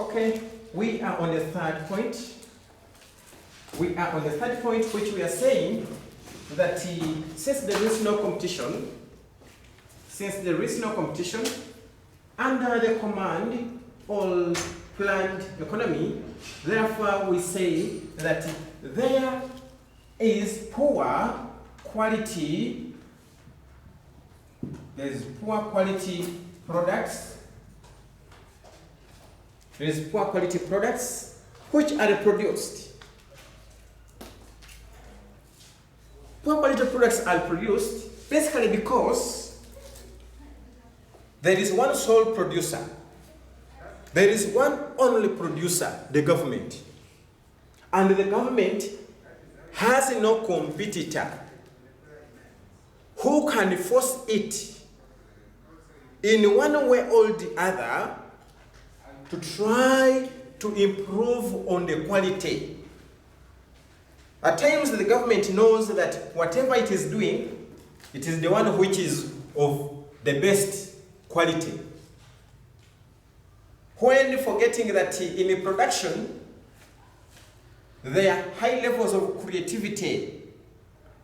Okay, we are on the third point. We are on the third point, which we are saying that since there is no competition, under the command or planned economy, therefore we say that there is poor quality products. There is poor quality products which are produced. Poor quality products are produced basically because there is one sole producer. There is one only producer, the government. And the government has no competitor who can force it in one way or the other to try to improve on the quality. At times the government knows that whatever it is doing, it is the one which is of the best quality. When forgetting that in production, there are high levels of creativity,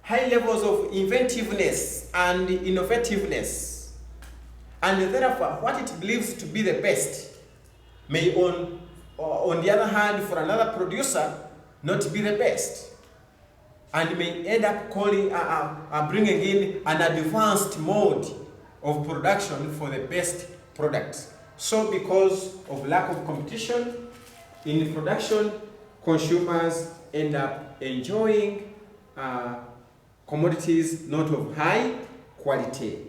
high levels of inventiveness and innovativeness. And therefore, what it believes to be the best may on the other hand, for another producer, not be the best. And may end up bringing in an advanced mode of production for the best product. So because of lack of competition in production, consumers end up enjoying commodities not of high quality.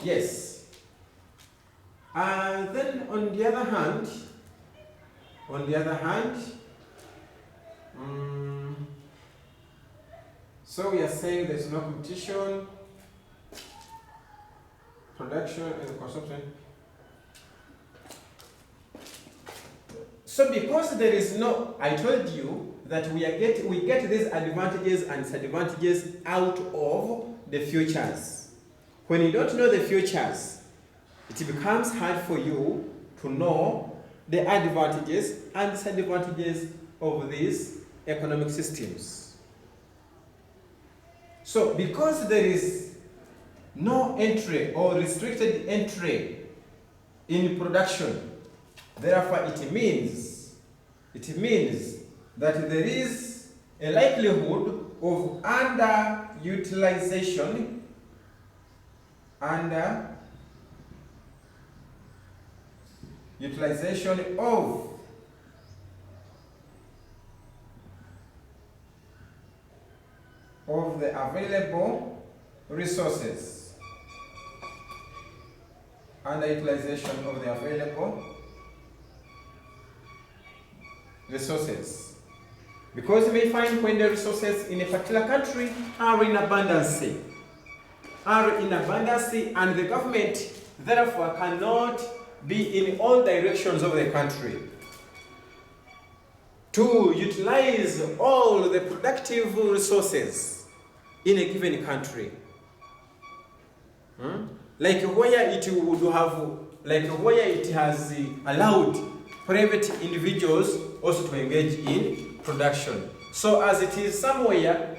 Yes. And then on the other hand, so we are saying there's no competition, production and consumption. So because there is no, I told you that we get these advantages and disadvantages out of the futures. When you don't know the futures, it becomes hard for you to know the advantages and disadvantages of these economic systems. So because there is no entry or restricted entry in production, therefore it means that there is a likelihood of underutilization of the available resources. Underutilization of the available resources. Because you may find when the resources in a particular country are in abundance, and the government therefore cannot be in all directions of the country to utilize all the productive resources in a given country. Like where it has allowed private individuals also to engage in production. So as it is somewhere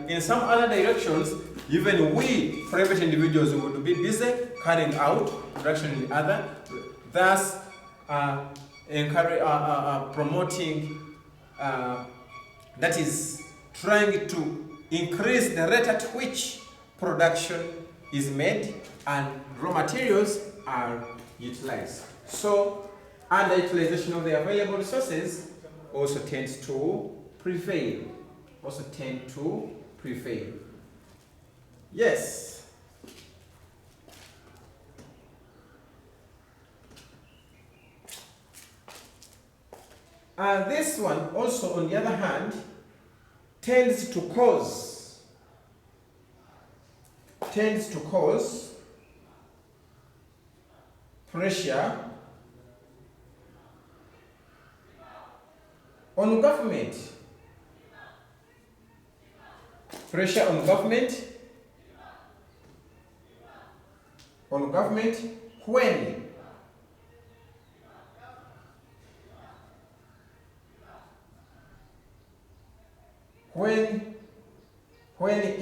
in some other directions, even we private individuals would be busy carrying out production in the other, thus promoting, that is trying to increase the rate at which production is made and raw materials are utilized. So underutilization of the available resources also tends to prevail. Yes. This one also, on the other hand, tends to cause pressure on government. When when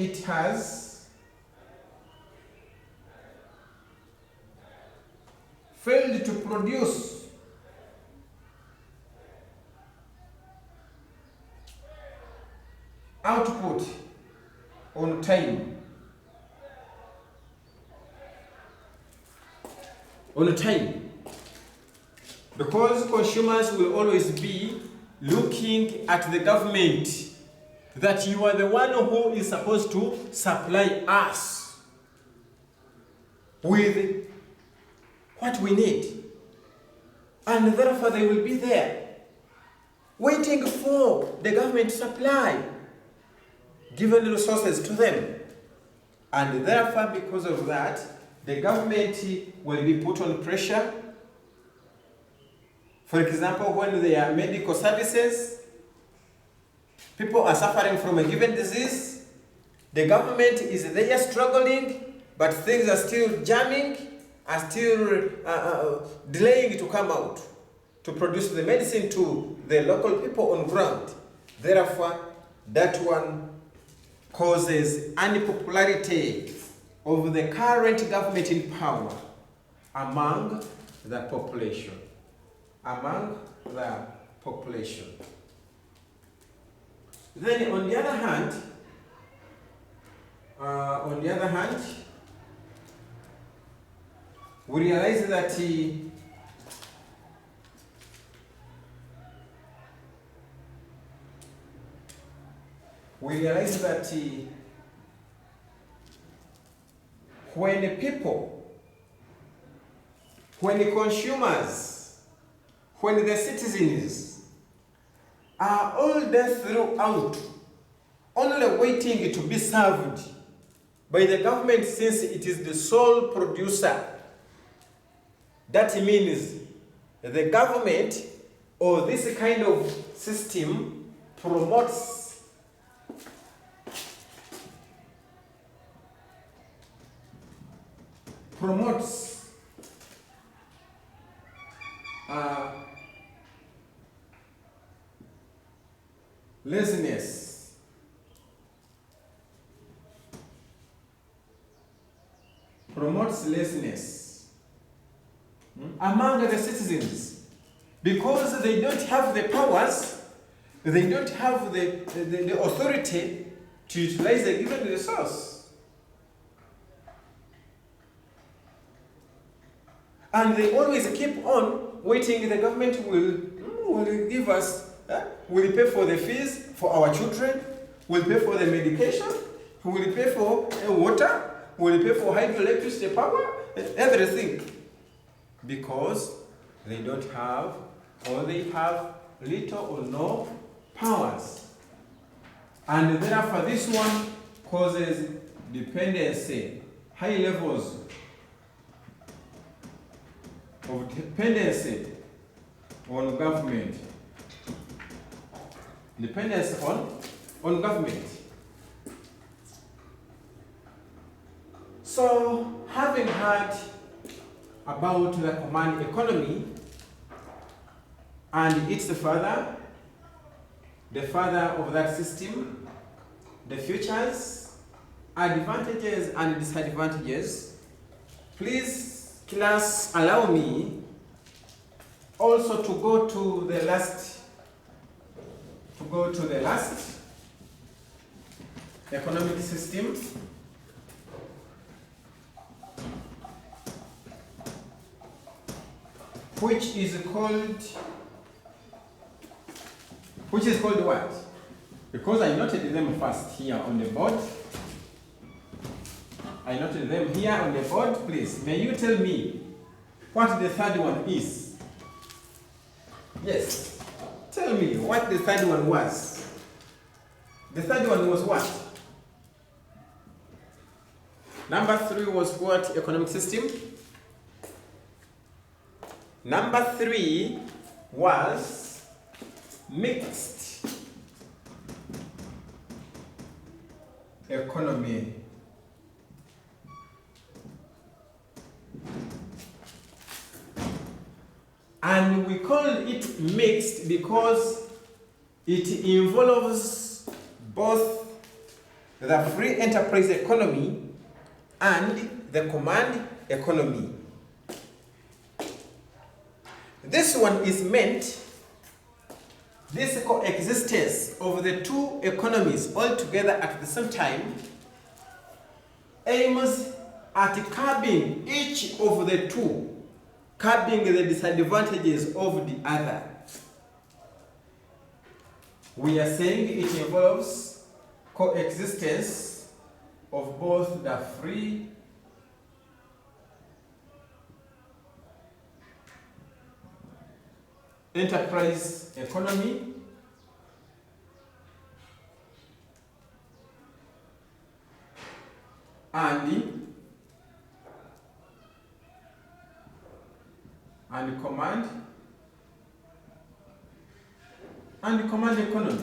it has failed to produce output on time. Because consumers will always be looking at the government that you are the one who is supposed to supply us with what we need. And therefore they will be there waiting for the government to supply given resources to them. And therefore, because of that, the government will be put on pressure. For example, when there are medical services, people are suffering from a given disease, the government is there struggling, but things are still jamming, are still delaying to come out to produce the medicine to the local people on ground. Therefore, that one causes unpopularity of the current government in power among the population. Then on the other hand, we realize that when the consumers, when the citizens are all there throughout, only waiting to be served by the government since it is the sole producer, that means the government or this kind of system promotes laziness, among the citizens, because they don't have the powers, they don't have the authority to utilize the given resource. And they always keep on waiting. The government will give us, will pay for the fees for our children, will pay for the medication, will pay for water, will pay for hydroelectricity power, everything. Because they don't have, or they have little or no powers. And therefore this one causes dependency, high levels of dependency on government. Dependence on government. So, having heard about the command economy and its father, the father of that system, the features, advantages and disadvantages, please class, allow me also to go to the last economic system, which is called what? Because I noted them first here on the board. I noted them here on the board. Please, may you tell me what the third one is? Yes. Tell me what the third one was. The third one was what? Number 3 was what economic system? Number 3 was mixed economy. And we call it mixed because it involves both the free enterprise economy and the command economy. This one is meant, this coexistence of the two economies all together at the same time aims at curbing each of the two, curbing the disadvantages of the other. We are saying it involves coexistence of both the free enterprise economy and command economy.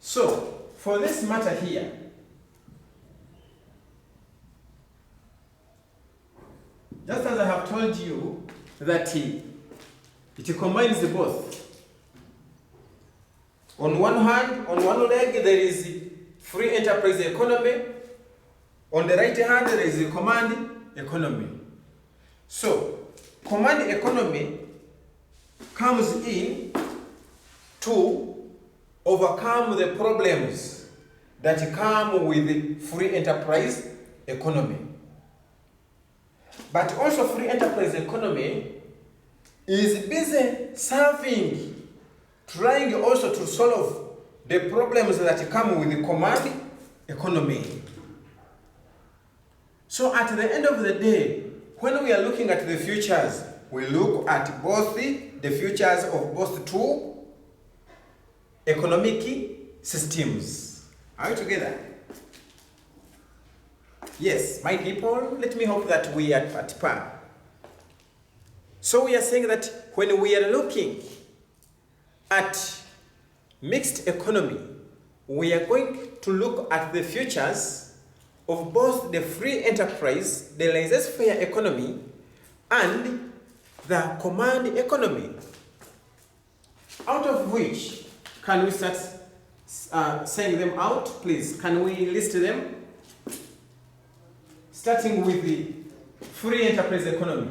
So, for this matter here, just as I have told you that it combines both. On one hand, on one leg, there is free enterprise economy. On the right hand, there is command economy. So, command economy comes in to overcome the problems that come with free enterprise economy. But also free enterprise economy is busy serving, trying also to solve the problems that come with the command economy. So at the end of the day, when we are looking at the futures, we look at both the futures of both two economic systems. Are we together? Yes, my people, let me hope that we are at par. So we are saying that when we are looking at mixed economy, we are going to look at the futures of both the free enterprise, the laissez-faire economy, and the command economy. Out of which, can we start saying them out? Please, can we list them? Starting with the free enterprise economy.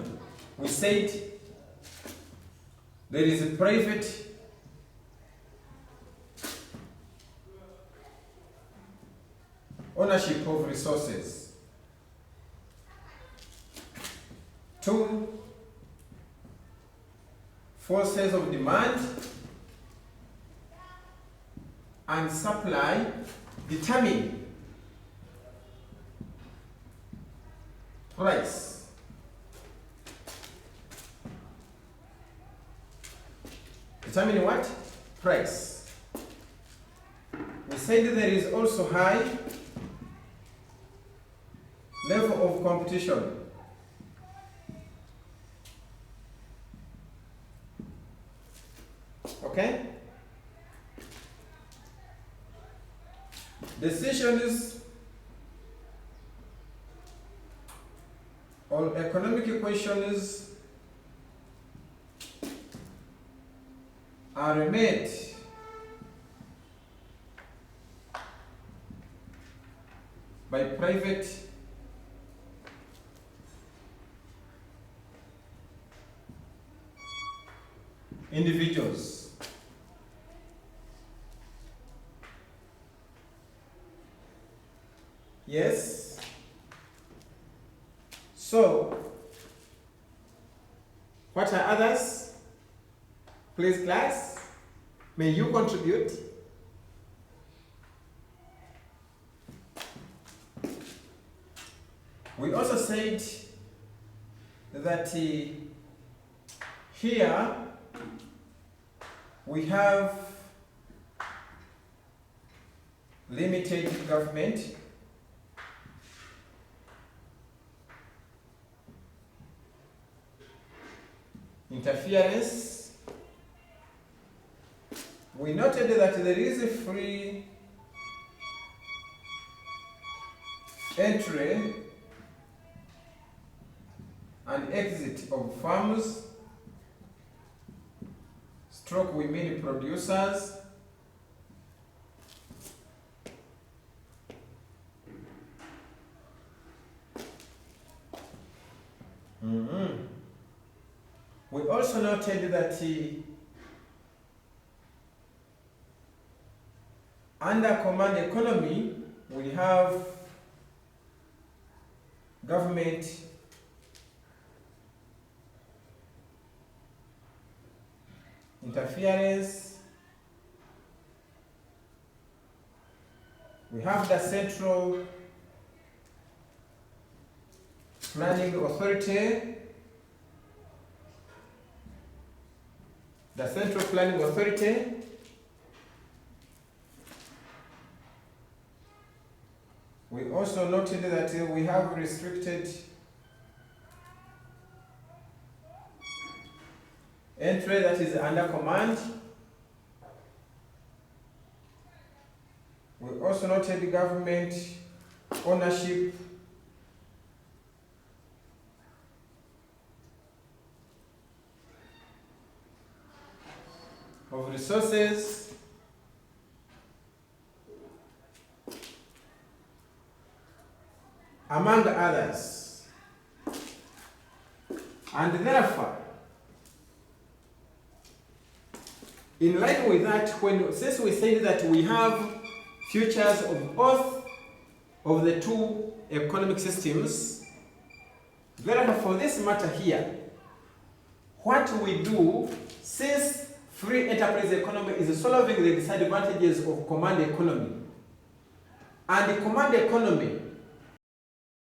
We said there is a private ownership of resources. 2, forces of demand and supply determine price. Determine what? Price. We said there is also high level of competition. Okay? Decisions on economic questions are made by private individuals. Yes. So, what are others? Please, class, may you contribute? We also said that here we have limited government, interference. We noted that there is a free entry and exit of firms stroke we mean producers. We also noted that under command economy, we have government interference. We have the Central Planning Authority. The Central Planning Authority. We also noted that we have restricted entry that is under command. We also noted government ownership of resources, among others. And therefore, in line with that, since we said that we have futures of both of the two economic systems, therefore for this matter here, what we do, since free enterprise economy is solving the disadvantages of command economy, and the command economy